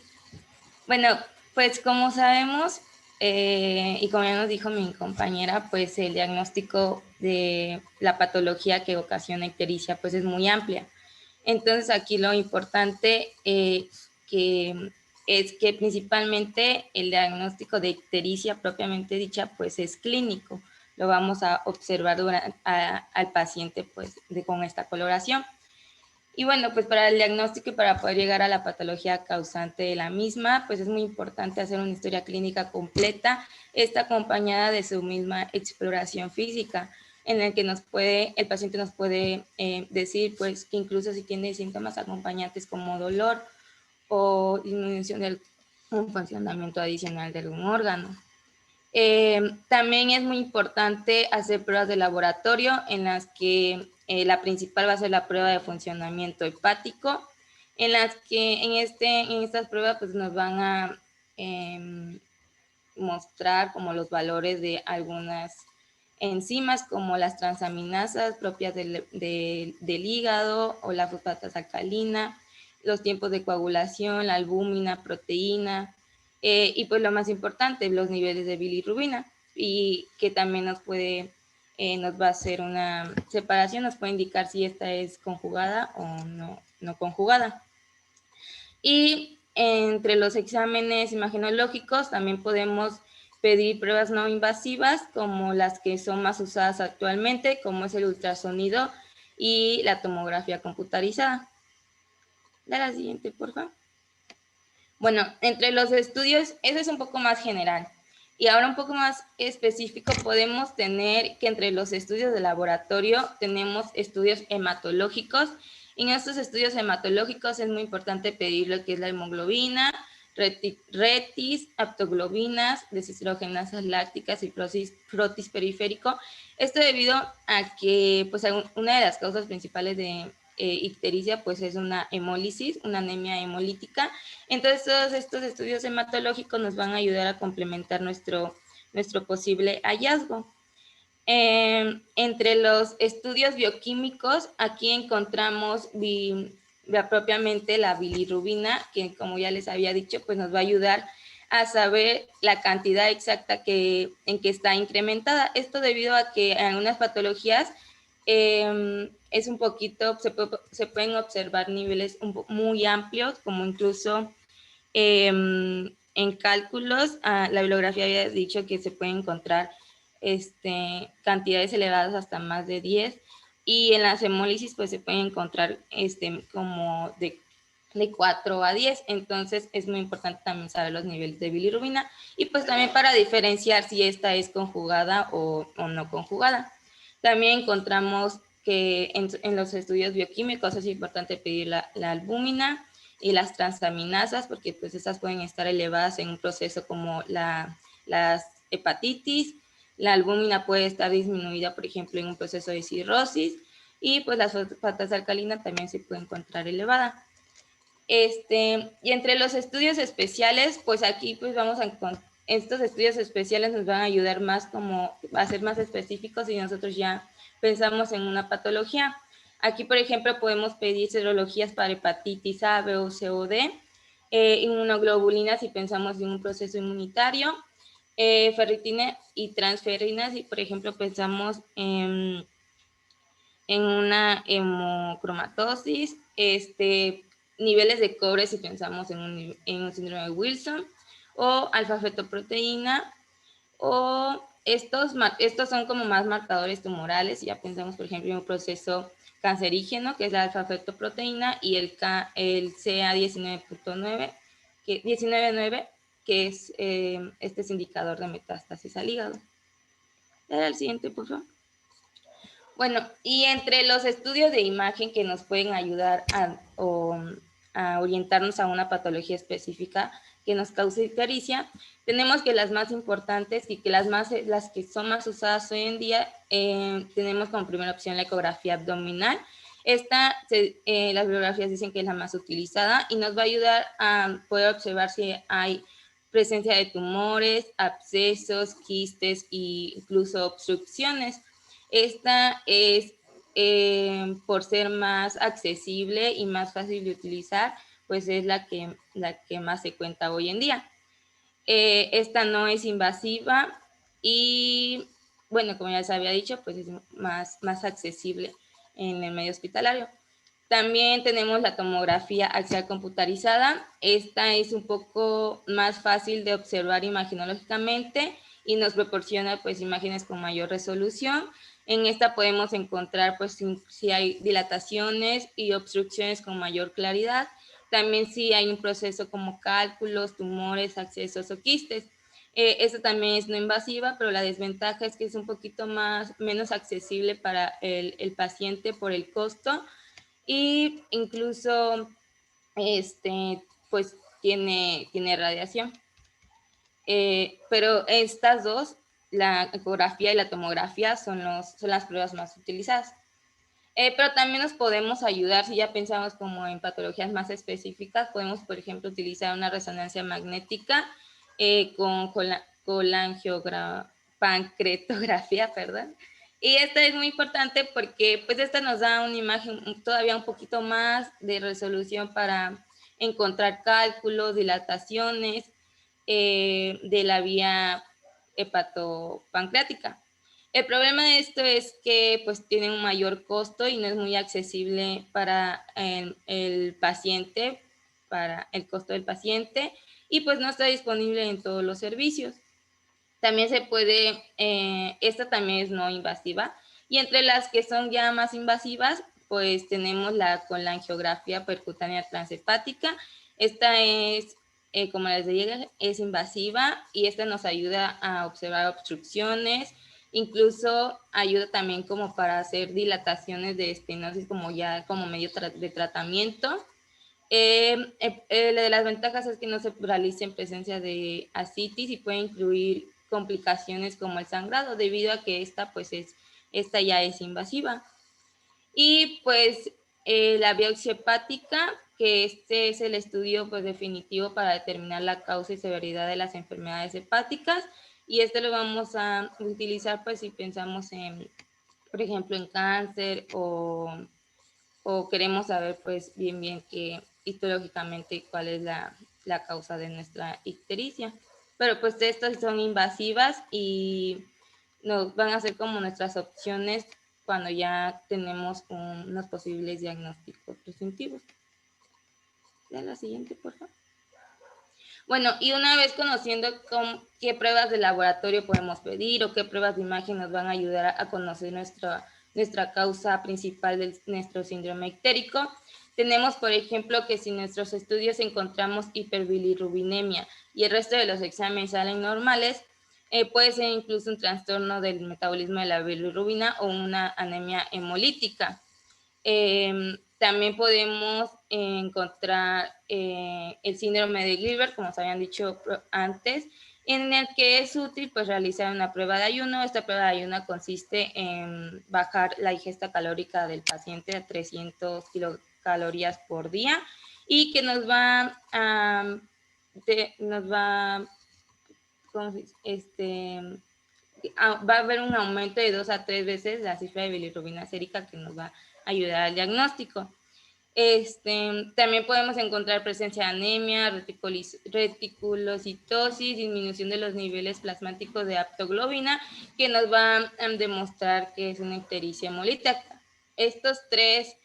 Bueno, pues como sabemos, y como ya nos dijo mi compañera, pues el diagnóstico de la patología que ocasiona ictericia pues es muy amplia. Entonces aquí lo importante que es que principalmente el diagnóstico de ictericia propiamente dicha pues es clínico. Lo vamos a observar al paciente pues con esta coloración. Y bueno, pues para el diagnóstico y para poder llegar a la patología causante de la misma, pues es muy importante hacer una historia clínica completa, esta acompañada de su misma exploración física, en el que el paciente nos puede decir pues que incluso si tiene síntomas acompañantes como dolor o disminución del un funcionamiento adicional de algún órgano. También es muy importante hacer pruebas de laboratorio en las que la principal va a ser la prueba de funcionamiento hepático, en las que en estas pruebas pues nos van a mostrar como los valores de algunas enzimas como las transaminasas propias del hígado o la fosfatasa alcalina, los tiempos de coagulación, la albúmina, proteína, y pues lo más importante, los niveles de bilirrubina, y que también nos va a hacer una separación, nos puede indicar si esta es conjugada o no conjugada. Y entre los exámenes imagenológicos también podemos pedir pruebas no invasivas como las que son más usadas actualmente, como es el ultrasonido y la tomografía computarizada. La siguiente, por favor. Bueno, entre los estudios, eso es un poco más general. Y ahora un poco más específico podemos tener que entre los estudios de laboratorio tenemos estudios hematológicos. En estos estudios hematológicos es muy importante pedir lo que es la hemoglobina, retis, aptoglobinas, deshidrogenasas lácticas y frotis periférico. Esto debido a que pues, una de las causas principales de ictericia pues es una hemólisis, una anemia hemolítica. Entonces todos estos estudios hematológicos nos van a ayudar a complementar nuestro posible hallazgo. Entre los estudios bioquímicos, aquí encontramos propiamente la bilirrubina, que como ya les había dicho, pues nos va a ayudar a saber la cantidad exacta en que está incrementada. Esto debido a que en algunas patologías es un poquito, se pueden observar niveles muy amplios, como incluso en cálculos, la bibliografía había dicho que se pueden encontrar cantidades elevadas hasta más de 10, y en las hemólisis pues se pueden encontrar como de 4 a 10, entonces es muy importante también saber los niveles de bilirrubina y pues también para diferenciar si esta es conjugada o no conjugada. También encontramos que en los estudios bioquímicos es importante pedir la albúmina y las transaminasas, porque pues estas pueden estar elevadas en un proceso como las hepatitis. La albúmina puede estar disminuida, por ejemplo, en un proceso de cirrosis, y pues la fosfatasa alcalina también se puede encontrar elevada. Y entre los estudios especiales, pues aquí pues vamos a estos estudios especiales nos van a ayudar más como a ser más específicos y nosotros ya pensamos en una patología. Aquí, por ejemplo, podemos pedir serologías para hepatitis A, B o C o D, inmunoglobulinas si pensamos en un proceso inmunitario, ferritina y transferrinas si, por ejemplo, pensamos en una hemocromatosis, niveles de cobre si pensamos en un síndrome de Wilson, o alfa-fetoproteína, o estos son como más marcadores tumorales. Ya pensamos, por ejemplo, en un proceso cancerígeno, que es la alfa-fetoproteína, y el CA19.9, que 19.9, que es este es indicador de metástasis al hígado. Dale al siguiente, por favor. Bueno, y entre los estudios de imagen que nos pueden ayudar a orientarnos a una patología específica que nos cause ictericia, tenemos que las más importantes y que las que son más usadas hoy en día, tenemos como primera opción la ecografía abdominal. Las bibliografías dicen que es la más utilizada y nos va a ayudar a poder observar si hay presencia de tumores, abscesos, quistes e incluso obstrucciones. Esta es, por ser más accesible y más fácil de utilizar, pues es la que más se cuenta hoy en día. Esta no es invasiva y, bueno, como ya les había dicho, pues es más accesible en el medio hospitalario. También tenemos la tomografía axial computarizada. Esta es un poco más fácil de observar imaginológicamente y nos proporciona pues imágenes con mayor resolución. En esta podemos encontrar pues si hay dilataciones y obstrucciones con mayor claridad. También si hay un proceso como cálculos, tumores, accesos o quistes. Esta también es no invasiva, pero la desventaja es que es un poquito menos accesible para el paciente por el costo y incluso pues tiene radiación. Pero estas dos, la ecografía y la tomografía, son las pruebas más utilizadas. Pero también nos podemos ayudar, si ya pensamos como en patologías más específicas, podemos, por ejemplo, utilizar una resonancia magnética con pancreatografía, perdón. Y esta es muy importante porque pues esta nos da una imagen todavía un poquito más de resolución para encontrar cálculos, dilataciones de la vía hepatopancreática. El problema de esto es que pues tiene un mayor costo y no es muy accesible para el paciente, para el costo del paciente, y pues no está disponible en todos los servicios. También se puede, esta también es no invasiva, y entre las que son ya más invasivas, pues tenemos la colangiografía percutánea transhepática. Esta es, como les dije, es invasiva y esta nos ayuda a observar obstrucciones, incluso ayuda también como para hacer dilataciones de estenosis como medio de tratamiento. La de las ventajas es que no se realiza en presencia de ascitis y puede incluir complicaciones como el sangrado, debido a que esta ya es invasiva. Y pues la biopsia hepática, que este es el estudio pues definitivo para determinar la causa y severidad de las enfermedades hepáticas, y este lo vamos a utilizar pues si pensamos en, por ejemplo, en cáncer o queremos saber pues bien que histológicamente cuál es la causa de nuestra ictericia. Pero pues estas son invasivas y nos van a ser como nuestras opciones cuando ya tenemos unos posibles diagnósticos presuntivos. La siguiente, por favor. Bueno, y una vez conociendo qué pruebas de laboratorio podemos pedir o qué pruebas de imagen nos van a ayudar a conocer nuestra causa principal de nuestro síndrome ictérico, tenemos, por ejemplo, que si en nuestros estudios encontramos hiperbilirrubinemia y el resto de los exámenes salen normales, puede ser incluso un trastorno del metabolismo de la bilirrubina o una anemia hemolítica. También podemos encontrar el síndrome de Gilbert, como os habían dicho antes, en el que es útil pues realizar una prueba de ayuno. Esta prueba de ayuno consiste en bajar la ingesta calórica del paciente a 300 kilocalorías por día y que va a haber un aumento de 2 a 3 veces la cifra de bilirrubina sérica, que nos va a ayudar al diagnóstico. También podemos encontrar presencia de anemia, reticulocitosis, disminución de los niveles plasmáticos de haptoglobina, que nos va a demostrar que es una ictericia hemolítica. Estos tres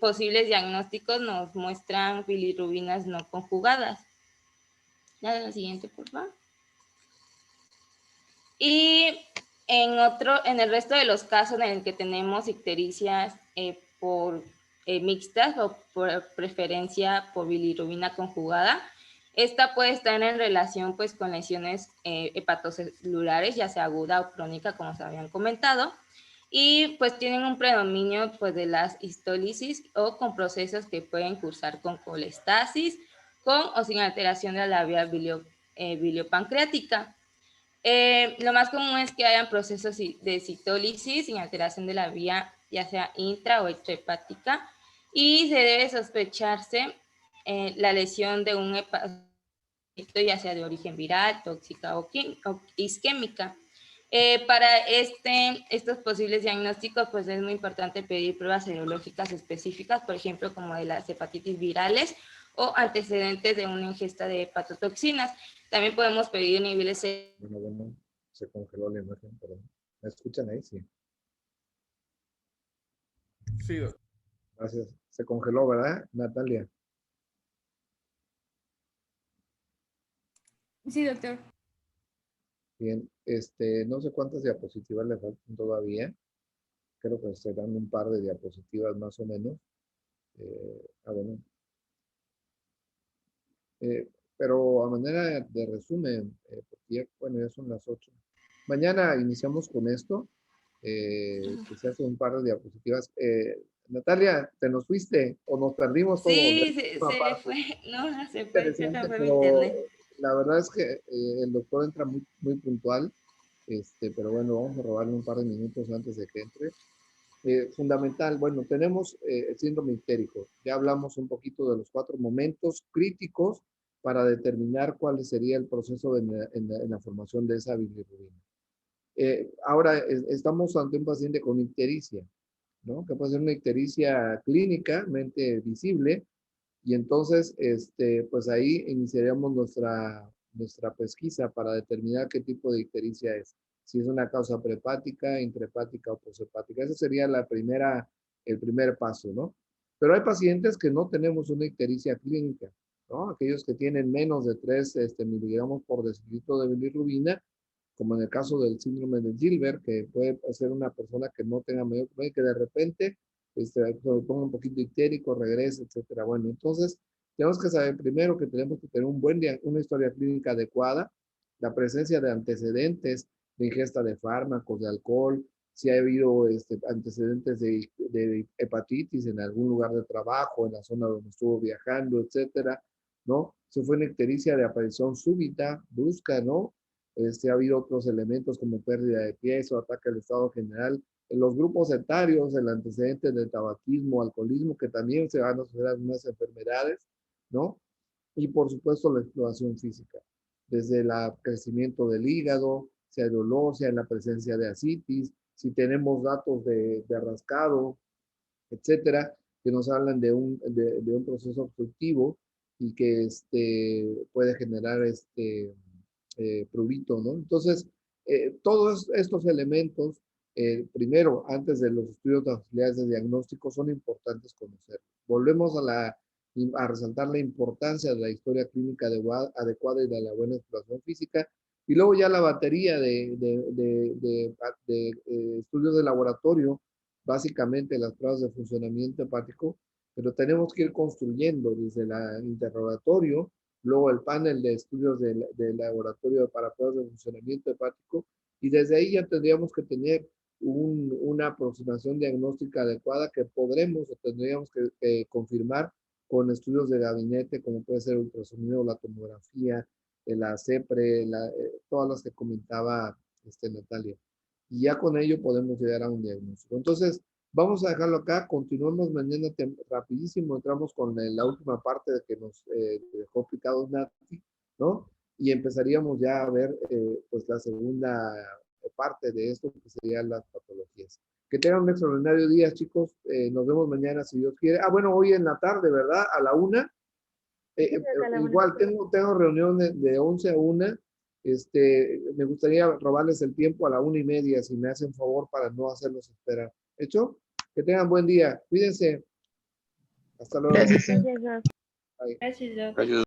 posibles diagnósticos nos muestran bilirrubinas no conjugadas. La siguiente, por favor. Y en el resto de los casos en el que tenemos ictericias mixtas o por preferencia por bilirrubina conjugada, esta puede estar en relación pues con lesiones hepatocelulares, ya sea aguda o crónica, como se habían comentado, y pues tienen un predominio pues de las histólisis o con procesos que pueden cursar con colestasis, con o sin alteración de la vía biliopancreática. Lo más común es que hayan procesos de citólisis sin alteración de la vía, ya sea intra o extrahepática, y se debe sospecharse la lesión de un hepatocito, ya sea de origen viral, tóxica o isquémica. Para estos posibles diagnósticos, pues es muy importante pedir pruebas serológicas específicas, por ejemplo, como de las hepatitis virales o antecedentes de una ingesta de hepatotoxinas. También podemos pedir niveles... Bueno, se congeló la imagen, perdón. ¿Me escuchan ahí? Sí. Sí, doctor. Gracias. Se congeló, ¿verdad, Natalia? Sí, doctor. Bien, no sé cuántas diapositivas le faltan todavía. Creo que serán un par de diapositivas más o menos. Bueno. Pero a manera de resumen, porque ya, bueno, ya son las 8. Mañana iniciamos con esto, que se hace un par de diapositivas. Natalia, ¿te nos fuiste o nos perdimos todo? Sí, se le fue, no, se fue mi Pero internet. la verdad es que el doctor entra muy, muy puntual, pero bueno, vamos a robarle un par de minutos antes de que entre. Fundamental, bueno, tenemos el síndrome histérico. Ya hablamos un poquito de los 4 momentos críticos para determinar cuál sería el proceso en la formación de esa bilirrubina. Ahora estamos ante un paciente con ictericia, ¿no? Que puede ser una ictericia clínicamente visible, y entonces, pues ahí iniciaríamos nuestra pesquisa para determinar qué tipo de ictericia es. Si es una causa prehepática, intrahepática o poshepática. Ese sería el primer paso, ¿no? Pero hay pacientes que no tenemos una ictericia clínica, ¿no? Aquellos que tienen menos de 3 miligramos por decilitro de bilirrubina, como en el caso del síndrome de Gilbert, que puede ser una persona que no tenga mayor problema, que de repente se ponga un poquito ictérico, regrese, etcétera. Bueno, entonces tenemos que saber primero que tenemos que tener una historia clínica adecuada, la presencia de antecedentes de ingesta de fármacos, de alcohol, si ha habido antecedentes de hepatitis en algún lugar de trabajo, en la zona donde estuvo viajando, etcétera, ¿no? Si fue una ictericia de aparición súbita, brusca, ¿no? Ha habido otros elementos como pérdida de pies o ataque al estado general. En los grupos etarios, el antecedente de tabaquismo, alcoholismo, que también se van a asociar a algunas enfermedades, ¿no? Y por supuesto la exploración física, desde el crecimiento del hígado, si hay dolor, si hay la presencia de ascitis, si tenemos datos de rascado, etcétera, que nos hablan de un proceso obstructivo y que puede generar prurito, ¿no? Entonces, todos estos elementos, primero, antes de los estudios de auxiliares de diagnóstico, son importantes conocer. Volvemos a resaltar la importancia de la historia clínica adecuada y de la buena exploración física, y luego ya la batería de estudios de laboratorio, básicamente las pruebas de funcionamiento hepático, pero tenemos que ir construyendo desde el interrogatorio, luego el panel de estudios del laboratorio para pruebas de funcionamiento hepático, y desde ahí ya tendríamos que tener una aproximación diagnóstica adecuada que podremos o tendríamos que confirmar con estudios de gabinete, como puede ser el ultrasonido, la tomografía, la CEPRE, todas las que comentaba Natalia. Y ya con ello podemos llegar a un diagnóstico. Entonces, vamos a dejarlo acá, continuamos mañana rapidísimo, entramos con la última parte de que nos dejó picados Nati, ¿no? Y empezaríamos ya a ver pues la segunda parte de esto, que serían las patologías. Que tengan un extraordinario día, chicos. Nos vemos mañana, si Dios quiere. Bueno, hoy en la tarde, ¿verdad? A la 1. Igual, tengo reuniones de 11 a 1. Me gustaría robarles el tiempo a la 1:30, si me hacen favor, para no hacerlos esperar. ¿Hecho? Que tengan buen día. Cuídense. Hasta luego. Gracias. Bye. Gracias, Doc. Gracias.